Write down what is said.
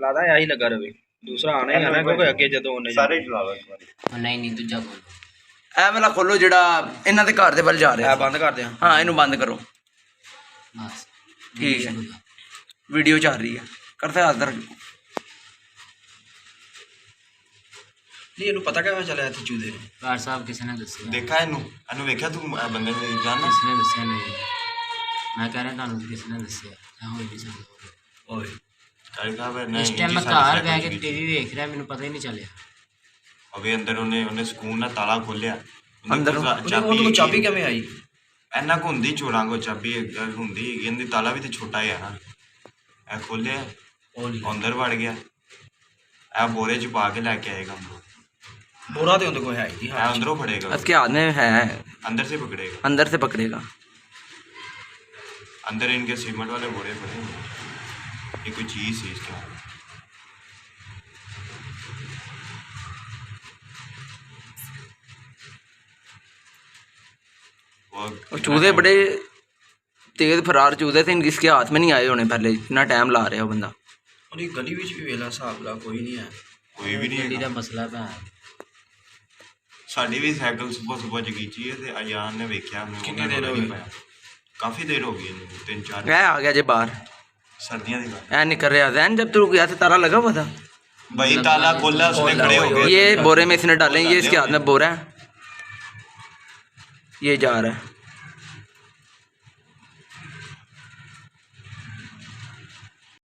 चलाता है यही लगा रहे दूसरा आना ही आना क्योंकि अगे जो सारे चलावा एक बार नहीं नहीं दूजा खोलो ਇਹ ਵਾਲਾ ਖੋਲੋ ਜਿਹੜਾ ਇਹਨਾਂ ਦੇ ਘਰ ਦੇ ਵੱਲ ਜਾ ਰਿਹਾ बंद कर दिया ਹਾਂ ਇਹਨੂੰ ਬੰਦ ਕਰੋ बस ਠੀਕ ਹੈ ਵੀਡੀਓ ਚੱਲ ਰਹੀ ਹੈ ਕਰਦਾ ਹੱਥ ਰੱਖ नहीं इन्हू पता किवें चलिया इत्थे चूदे ने कार साहब किसी ने दस्सिया देखा ਇਹਨੂੰ ਵੇਖਿਆ ਤੂੰ ਬੰਦੇ ਨੂੰ ਜਾਣਦਾ किसी ने दस्सिया नहीं मैं कह रहा ਤੁਹਾਨੂੰ किसी ने दस्सिया ਹੋਈ ਨਹੀਂ ਸਕਦਾ ओए ਕਾਲੀ ਸਾਹਿਬ ਨਹੀਂ ਇਸ ਟਾਈਮ ਮੈਂ ਘਰ ਬਹਿ ਕੇ ਟੀਵੀ ਵੇਖ ਰਿਹਾ ਮੈਨੂੰ ਪਤਾ ਹੀ ਨਹੀਂ ਚੱਲਿਆ ਅਵੇ ਅੰਦਰ ਉਹਨੇ ਸਕੂਨ ਨਾਲ ਤਾਲਾ ਖੋਲਿਆ ਅੰਦਰ ਉਹਨੂੰ ਚਾਬੀ ਕਿਵੇਂ ਆਈ ਇੰਨਾ ਕੁ ਹੁੰਦੀ ਚੋਰਾਂ ਕੋ ਚਾਬੀ ਹੁੰਦੀ ਹੈਗੀ ਇਹਦੀ ਤਾਲਾ ਵੀ ਤੇ ਛੋਟਾ ਹੀ ਆ ਨਾ ਇਹ ਖੋਲਿਆ ਅੰਦਰ ਵੜ ਗਿਆ ਇਹ ਬੋਰੇ ਚ ਪਾ ਕੇ ਲੈ ਕੇ ਆਏਗਾ बोरा तो उनके है ही ਇਹ ਅੰਦਰੋਂ ਫੜੇਗਾ उसके हाथ में है अंदर से पकड़ेगा अंदर से पकड़ेगा अंदर इनके सीमेंट वाले बोरे पड़े हैं। ये कोई चीज़ है इसके और चूजे बड़े तेज फरार चूजे थे इसके हाथ में नहीं आए होने पहले इतना टाइम ला रहा है वो बंदा और ये गली विच भी वेला हिसाब ला कोई नहीं है कोई भी नहीं ਗੱਡੀ है ਦਾ ਮਸਲਾ ਤਾਂ साड़ी भी साइकिल सुबह जगीची है ते अजान ने वेख्या हमने कितनी देर हो गई? काफ़ी देर हो गई है 3-4 वह आ गया जे बाहर सर्दियाँ दी बात ऐ निकल रहा जैन जब तू गया था ताला लगा हुआ था भाई ताला खोला उसने खड़े हो गए ये बोरे में इसने डाले ये इसके हाथ में बोरा है ये जा रहा है